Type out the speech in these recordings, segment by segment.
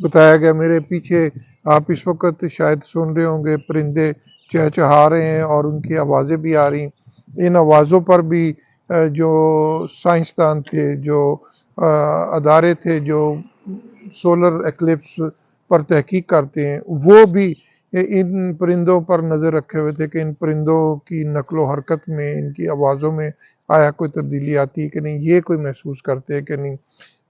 بتایا گیا. میرے پیچھے آپ اس وقت شاید سن رہے ہوں گے پرندے چہچہا رہے ہیں اور ان کی آوازیں بھی آ رہی ہیں. ان آوازوں پر بھی جو سائنسدان تھے، جو ادارے تھے جو سولر ایکلپس پر تحقیق کرتے ہیں، وہ بھی ان پرندوں پر نظر رکھے ہوئے تھے کہ ان پرندوں کی نقل و حرکت میں، ان کی آوازوں میں آیا کوئی تبدیلی آتی ہے کہ نہیں، یہ کوئی محسوس کرتے ہیں کہ نہیں.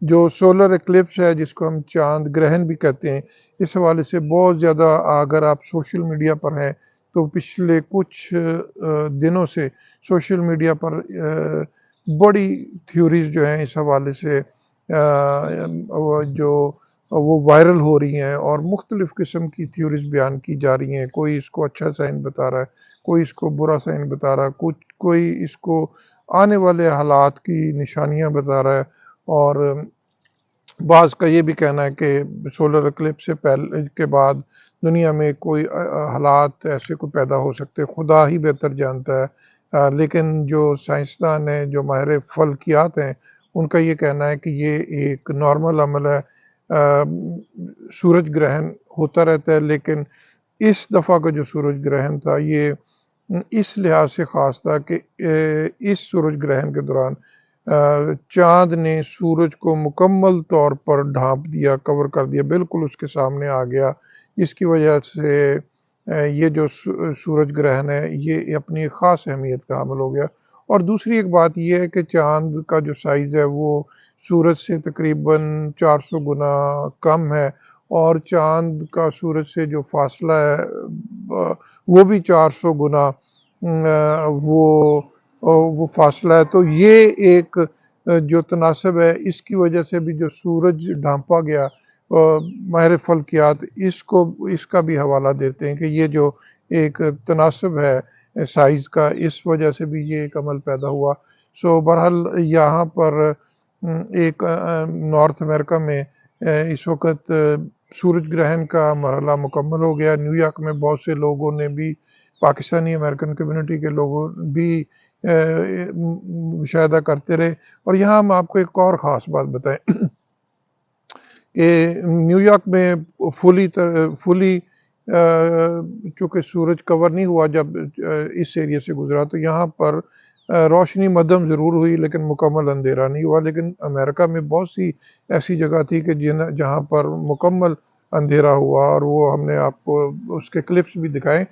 جو سولر ایکلپس ہے، جس کو ہم چاند گرہن بھی کہتے ہیں، اس حوالے سے بہت زیادہ اگر آپ سوشل میڈیا پر ہیں تو پچھلے کچھ دنوں سے سوشل میڈیا پر بڑی تھیوریز جو ہیں اس حوالے سے جو وہ وائرل ہو رہی ہیں اور مختلف قسم کی تھیوریز بیان کی جا رہی ہیں. کوئی اس کو اچھا سائن بتا رہا ہے، کوئی اس کو برا سائن بتا رہا ہے، کوئی اس کو آنے والے حالات کی نشانیاں بتا رہا ہے. اور بعض کا یہ بھی کہنا ہے کہ سولر اکلپس سے پہلے کے بعد دنیا میں کوئی حالات ایسے کو پیدا ہو سکتے، خدا ہی بہتر جانتا ہے. لیکن جو سائنسدان ہیں، جو ماہر فلکیات ہیں، ان کا یہ کہنا ہے کہ یہ ایک نارمل عمل ہے. سورج گرہن ہوتا رہتا ہے، لیکن اس دفعہ کا جو سورج گرہن تھا یہ اس لحاظ سے خاص تھا کہ اس سورج گرہن کے دوران چاند نے سورج کو مکمل طور پر ڈھانپ دیا، کور کر دیا، بالکل اس کے سامنے آ گیا، جس کی وجہ سے یہ جو سورج گرہن ہے یہ اپنی ایک خاص اہمیت کا حامل ہو گیا. اور دوسری ایک بات یہ ہے کہ چاند کا جو سائز ہے وہ سورج سے تقریباً 400 گنا کم ہے، اور چاند کا سورج سے جو فاصلہ ہے وہ بھی 400 گنا وہ فاصلہ ہے. تو یہ ایک جو تناسب ہے، اس کی وجہ سے بھی جو سورج ڈھانپا گیا، ماہر فلکیات اس کا بھی حوالہ دیتے ہیں کہ یہ جو ایک تناسب ہے سائز کا، اس وجہ سے بھی یہ ایک عمل پیدا ہوا. سو بہرحال یہاں پر ایک نارتھ امریکہ میں اس وقت سورج گرہن کا مرحلہ مکمل ہو گیا. نیو یارک میں بہت سے لوگوں نے بھی، پاکستانی امریکن کمیونٹی کے لوگوں بھی مشاہدہ کرتے رہے. اور یہاں ہم آپ کو ایک اور خاص بات بتائیں کہ نیو یارک میں فلی چونکہ سورج کور نہیں ہوا جب اس ایریا سے گزرا، تو یہاں پر روشنی مدھم ضرور ہوئی لیکن مکمل اندھیرا نہیں ہوا. لیکن امریکہ میں بہت سی ایسی جگہ تھی کہ جہاں پر مکمل اندھیرا ہوا، اور وہ ہم نے آپ کو اس کے کلپس بھی دکھائے.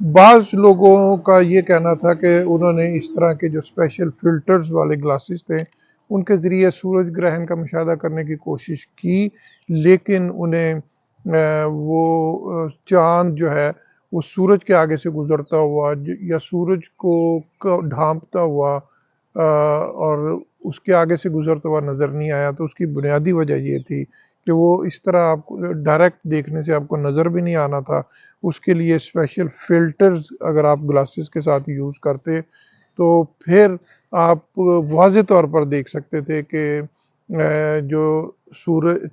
بعض لوگوں کا یہ کہنا تھا کہ انہوں نے اس طرح کے جو اسپیشل فلٹرز والے گلاسز تھے ان کے ذریعے سورج گرہن کا مشاہدہ کرنے کی کوشش کی، لیکن انہیں وہ چاند جو ہے وہ سورج کے آگے سے گزرتا ہوا یا سورج کو ڈھانپتا ہوا اور اس کے آگے سے گزرتا ہوا نظر نہیں آیا. تو اس کی بنیادی وجہ یہ تھی کہ وہ اس طرح آپ کو ڈائریکٹ دیکھنے سے آپ کو نظر بھی نہیں آنا تھا. اس کے لیے اسپیشل فلٹرز اگر آپ گلاسز کے ساتھ یوز کرتے تو پھر آپ واضح طور پر دیکھ سکتے تھے کہ جو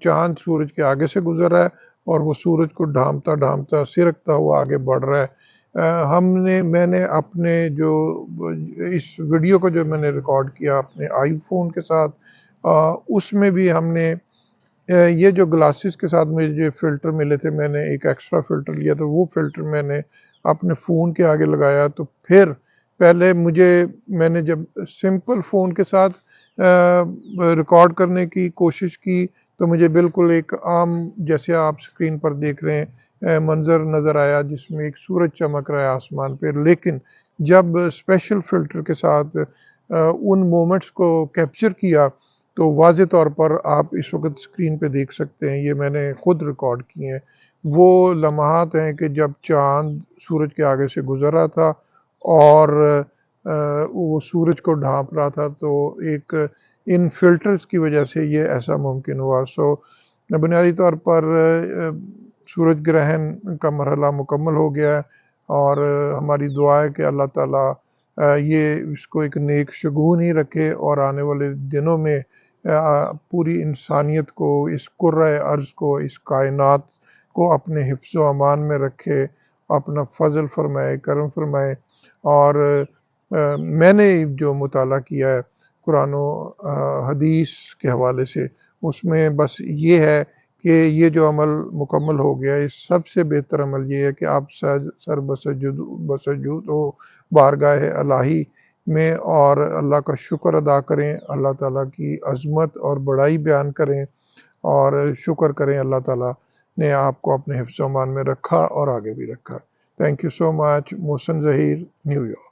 چاند سورج کے آگے سے گزر رہا ہے اور وہ سورج کو ڈھانپتا ڈھانپتا سرکتا ہوا آگے بڑھ رہا ہے. میں نے اپنے جو اس ویڈیو کو جو میں نے ریکارڈ کیا اپنے آئی فون کے ساتھ، اس میں بھی ہم نے یہ جو گلاسز کے ساتھ مجھے جو فلٹر ملے تھے، میں نے ایک ایکسٹرا فلٹر لیا، تو وہ فلٹر میں نے اپنے فون کے آگے لگایا. تو پھر پہلے میں نے جب سمپل فون کے ساتھ ریکارڈ کرنے کی کوشش کی تو مجھے بالکل ایک عام جیسے آپ سکرین پر دیکھ رہے ہیں منظر نظر آیا جس میں ایک سورج چمک رہا ہے آسمان پہ. لیکن جب اسپیشل فلٹر کے ساتھ ان مومنٹس کو کیپچر کیا تو واضح طور پر آپ اس وقت سکرین پہ دیکھ سکتے ہیں، یہ میں نے خود ریکارڈ کیے ہیں. وہ لمحات ہیں کہ جب چاند سورج کے آگے سے گزر رہا تھا اور وہ سورج کو ڈھانپ رہا تھا. تو ایک ان فلٹرز کی وجہ سے یہ ایسا ممکن ہوا. سو بنیادی طور پر سورج گرہن کا مرحلہ مکمل ہو گیا ہے، اور ہماری دعا ہے کہ اللہ تعالیٰ یہ اس کو ایک نیک شگون ہی رکھے اور آنے والے دنوں میں پوری انسانیت کو، اس کرۂ ارض کو، اس کائنات کو اپنے حفظ و امان میں رکھے، اپنا فضل فرمائے، کرم فرمائے. اور میں نے جو مطالعہ کیا ہے قرآن و حدیث کے حوالے سے، اس میں بس یہ ہے کہ یہ جو عمل مکمل ہو گیا، اس سب سے بہتر عمل یہ ہے کہ آپ سر بسجود ہو بارگاہ الہی میں اور اللہ کا شکر ادا کریں، اللہ تعالیٰ کی عظمت اور بڑائی بیان کریں اور شکر کریں اللہ تعالیٰ نے آپ کو اپنے حفظ و امان میں رکھا اور آگے بھی رکھا۔ Thank you so much. Mohsin Zaheer, new York.